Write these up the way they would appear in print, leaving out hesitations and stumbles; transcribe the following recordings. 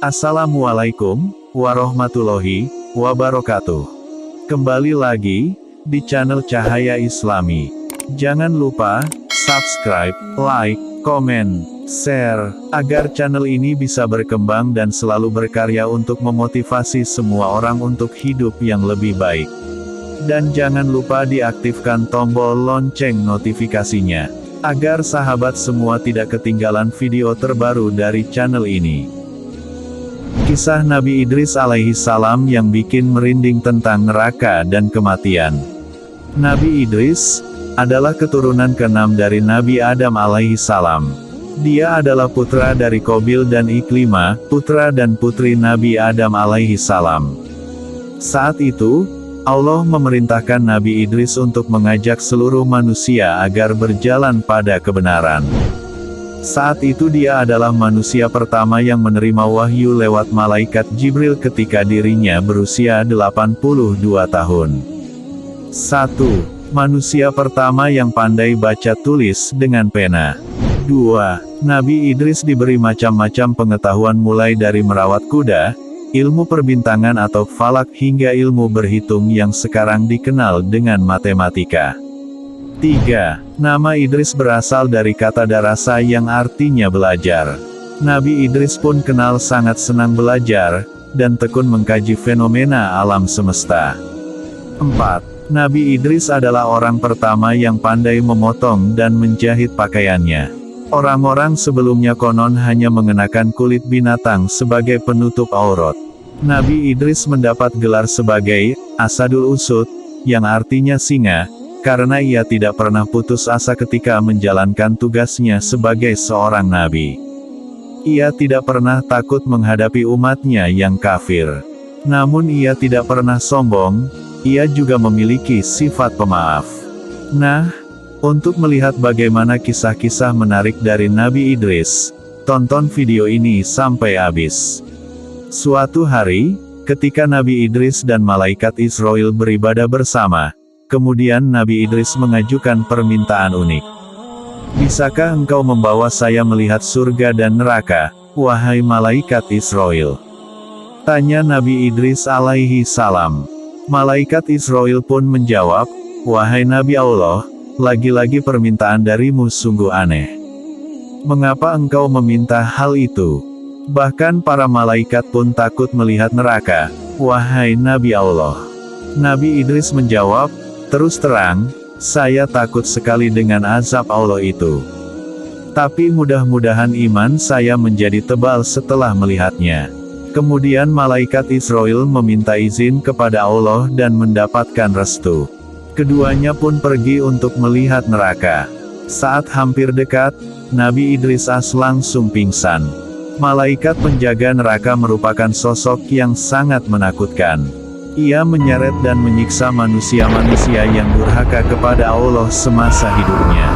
Assalamualaikum warahmatullahi wabarakatuh. Kembali lagi di channel Cahaya Islami. Jangan lupa subscribe, like, komen, share, agar channel ini bisa berkembang dan selalu berkarya untuk memotivasi semua orang untuk hidup yang lebih baik. Dan jangan lupa diaktifkan tombol lonceng notifikasinya, agar sahabat semua tidak ketinggalan video terbaru dari channel ini. Kisah Nabi Idris alaihi salam yang bikin merinding tentang neraka dan kematian. Nabi Idris adalah keturunan ke-6 dari Nabi Adam alaihi salam. Dia adalah putra dari Qabil dan Iklimah, putra dan putri Nabi Adam alaihi salam. Saat itu, Allah memerintahkan Nabi Idris untuk mengajak seluruh manusia agar berjalan pada kebenaran. Saat itu dia adalah manusia pertama yang menerima wahyu lewat malaikat Jibril ketika dirinya berusia 82 tahun. 1. Manusia pertama yang pandai baca tulis dengan pena. 2. Nabi Idris diberi macam-macam pengetahuan mulai dari merawat kuda, ilmu perbintangan atau falak hingga ilmu berhitung yang sekarang dikenal dengan matematika. 3. Nama Idris berasal dari kata darasa yang artinya belajar. Nabi Idris pun kenal sangat senang belajar, dan tekun mengkaji fenomena alam semesta. 4. Nabi Idris adalah orang pertama yang pandai memotong dan menjahit pakaiannya. Orang-orang sebelumnya konon hanya mengenakan kulit binatang sebagai penutup aurat. Nabi Idris mendapat gelar sebagai Asadul Usud, yang artinya singa, karena ia tidak pernah putus asa ketika menjalankan tugasnya sebagai seorang nabi. Ia tidak pernah takut menghadapi umatnya yang kafir. Namun ia tidak pernah sombong, ia juga memiliki sifat pemaaf. Nah, untuk melihat bagaimana kisah-kisah menarik dari Nabi Idris, tonton video ini sampai habis. Suatu hari, ketika Nabi Idris dan malaikat Israel beribadah bersama, kemudian Nabi Idris mengajukan permintaan unik. Bisakah engkau membawa saya melihat surga dan neraka, wahai malaikat Israel? Tanya Nabi Idris alaihi salam. Malaikat Israel pun menjawab, wahai Nabi Allah, lagi-lagi permintaan darimu sungguh aneh. Mengapa engkau meminta hal itu? Bahkan para malaikat pun takut melihat neraka, wahai Nabi Allah. Nabi Idris menjawab, terus terang, saya takut sekali dengan azab Allah itu. Tapi mudah-mudahan iman saya menjadi tebal setelah melihatnya. Kemudian malaikat Israel meminta izin kepada Allah dan mendapatkan restu. Keduanya pun pergi untuk melihat neraka. Saat hampir dekat, Nabi Idris langsung pingsan. Malaikat penjaga neraka merupakan sosok yang sangat menakutkan. Ia menyeret dan menyiksa manusia-manusia yang durhaka kepada Allah semasa hidupnya.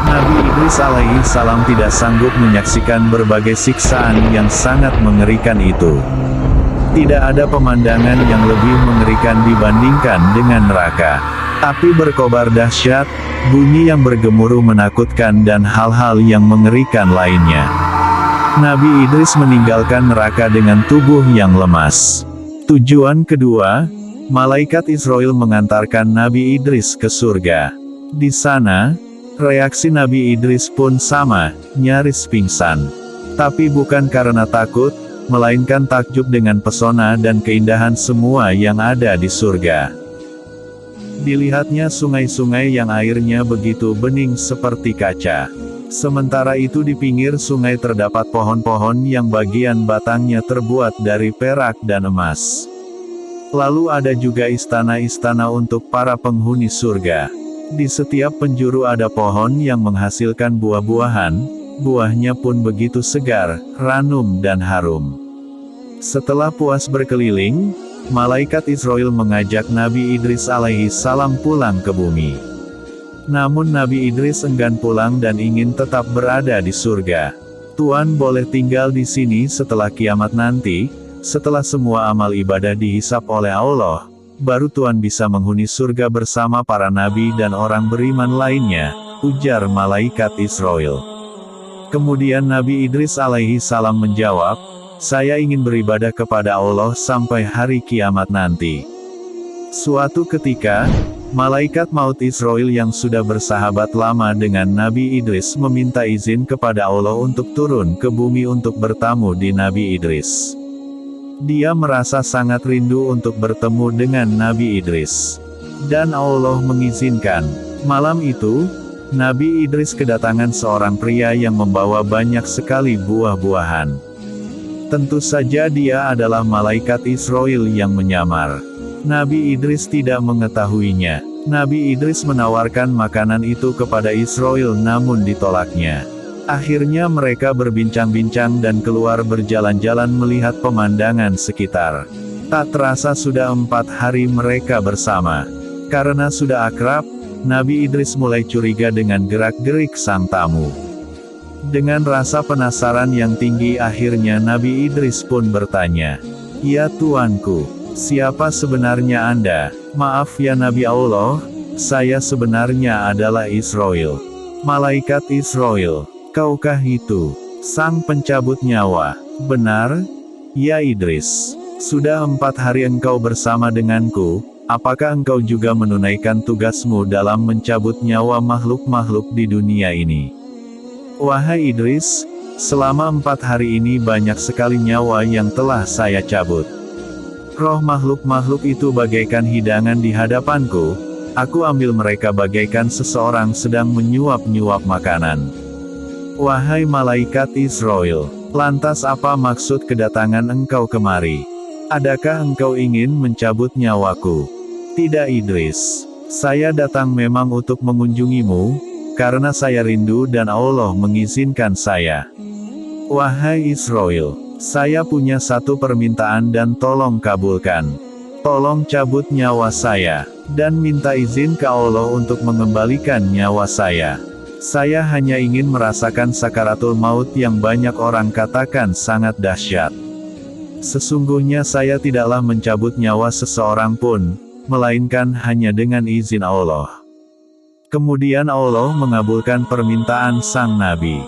Nabi Idris alaihi salam tidak sanggup menyaksikan berbagai siksaan yang sangat mengerikan itu. Tidak ada pemandangan yang lebih mengerikan dibandingkan dengan neraka. Api berkobar dahsyat, bunyi yang bergemuruh menakutkan dan hal-hal yang mengerikan lainnya. Nabi Idris meninggalkan neraka dengan tubuh yang lemas. Tujuan kedua, malaikat Israel mengantarkan Nabi Idris ke surga. Di sana, reaksi Nabi Idris pun sama, nyaris pingsan. Tapi bukan karena takut, melainkan takjub dengan pesona dan keindahan semua yang ada di surga. Dilihatnya sungai-sungai yang airnya begitu bening seperti kaca. Sementara itu di pinggir sungai terdapat pohon-pohon yang bagian batangnya terbuat dari perak dan emas. Lalu ada juga istana-istana untuk para penghuni surga. Di setiap penjuru ada pohon yang menghasilkan buah-buahan, buahnya pun begitu segar, ranum dan harum. Setelah puas berkeliling, malaikat Israel mengajak Nabi Idris alaihi salam pulang ke bumi. Namun Nabi Idris enggan pulang dan ingin tetap berada di surga. Tuan boleh tinggal di sini setelah kiamat nanti, setelah semua amal ibadah dihisap oleh Allah, baru Tuan bisa menghuni surga bersama para nabi dan orang beriman lainnya, ujar malaikat Israel. Kemudian Nabi Idris alaihi salam menjawab, Saya ingin beribadah kepada Allah sampai hari kiamat nanti. Suatu ketika, malaikat maut Israel yang sudah bersahabat lama dengan Nabi Idris meminta izin kepada Allah untuk turun ke bumi untuk bertamu di Nabi Idris. Dia merasa sangat rindu untuk bertemu dengan Nabi Idris. Dan Allah mengizinkan. Malam itu, Nabi Idris kedatangan seorang pria yang membawa banyak sekali buah-buahan. Tentu saja dia adalah malaikat Israel yang menyamar. Nabi Idris tidak mengetahuinya. Nabi Idris menawarkan makanan itu kepada Israel namun ditolaknya. Akhirnya mereka berbincang-bincang dan keluar berjalan-jalan melihat pemandangan sekitar. Tak terasa sudah 4 hari mereka bersama. Karena sudah akrab, Nabi Idris mulai curiga dengan gerak-gerik sang tamu. Dengan rasa penasaran yang tinggi akhirnya Nabi Idris pun bertanya, "Ya Tuanku, siapa sebenarnya Anda?" "Maaf ya Nabi Allah, saya sebenarnya adalah Israel." "Malaikat Israel, kaukah itu?" "Sang pencabut nyawa." "Benar?" "Ya Idris, sudah 4 hari engkau bersama denganku, apakah engkau juga menunaikan tugasmu dalam mencabut nyawa makhluk-makhluk di dunia ini?" "Wahai Idris, selama 4 hari ini banyak sekali nyawa yang telah saya cabut. Roh makhluk-makhluk itu bagaikan hidangan di hadapanku, aku ambil mereka bagaikan seseorang sedang menyuap-nyuap makanan." "Wahai malaikat Israel, lantas apa maksud kedatangan engkau kemari? Adakah engkau ingin mencabut nyawaku?" "Tidak Idris, saya datang memang untuk mengunjungimu, karena saya rindu dan Allah mengizinkan saya." "Wahai Israel, saya punya satu permintaan dan tolong kabulkan. Tolong cabut nyawa saya, dan minta izin ke Allah untuk mengembalikan nyawa saya. Saya hanya ingin merasakan sakaratul maut yang banyak orang katakan sangat dahsyat. Sesungguhnya saya tidaklah mencabut nyawa seseorang pun, melainkan hanya dengan izin Allah." Kemudian Allah mengabulkan permintaan sang Nabi.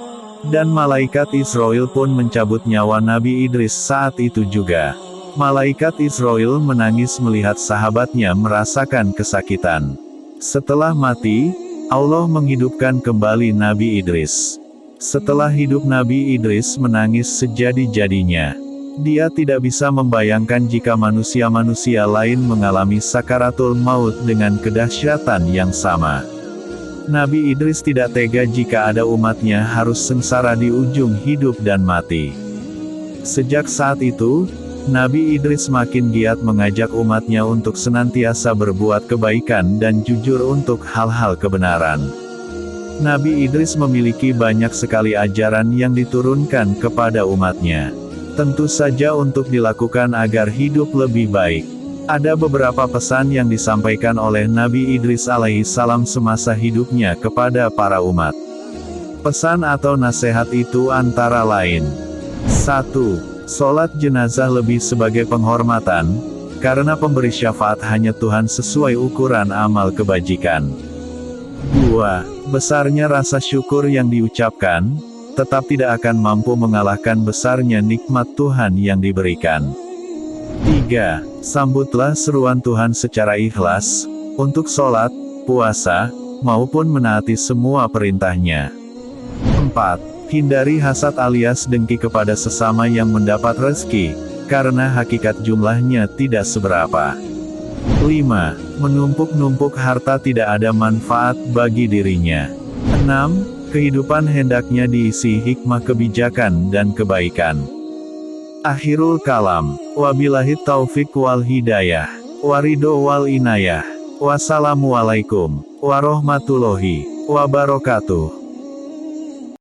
Dan malaikat Israel pun mencabut nyawa Nabi Idris saat itu juga. Malaikat Israel menangis melihat sahabatnya merasakan kesakitan. Setelah mati, Allah menghidupkan kembali Nabi Idris. Setelah hidup Nabi Idris menangis sejadi-jadinya. Dia tidak bisa membayangkan jika manusia-manusia lain mengalami sakaratul maut dengan kedahsyatan yang sama. Nabi Idris tidak tega jika ada umatnya harus sengsara di ujung hidup dan mati. Sejak saat itu, Nabi Idris makin giat mengajak umatnya untuk senantiasa berbuat kebaikan dan jujur untuk hal-hal kebenaran. Nabi Idris memiliki banyak sekali ajaran yang diturunkan kepada umatnya. Tentu saja untuk dilakukan agar hidup lebih baik. Ada beberapa pesan yang disampaikan oleh Nabi Idris alaihissalam semasa hidupnya kepada para umat. Pesan atau nasihat itu antara lain: 1. Sholat jenazah lebih sebagai penghormatan, karena pemberi syafaat hanya Tuhan sesuai ukuran amal kebajikan. 2. Besarnya rasa syukur yang diucapkan, tetap tidak akan mampu mengalahkan besarnya nikmat Tuhan yang diberikan. 3. Sambutlah seruan Tuhan secara ikhlas, untuk sholat, puasa, maupun menaati semua perintahnya. 4. Hindari hasad alias dengki kepada sesama yang mendapat rezeki, karena hakikat jumlahnya tidak seberapa. 5. Menumpuk-numpuk harta tidak ada manfaat bagi dirinya. 6. Kehidupan hendaknya diisi hikmah kebijakan dan kebaikan. Akhirul kalam. Wabillahi taufik wal hidayah. Waridho wal inayah. Wassalamualaikum warahmatullahi wabarakatuh.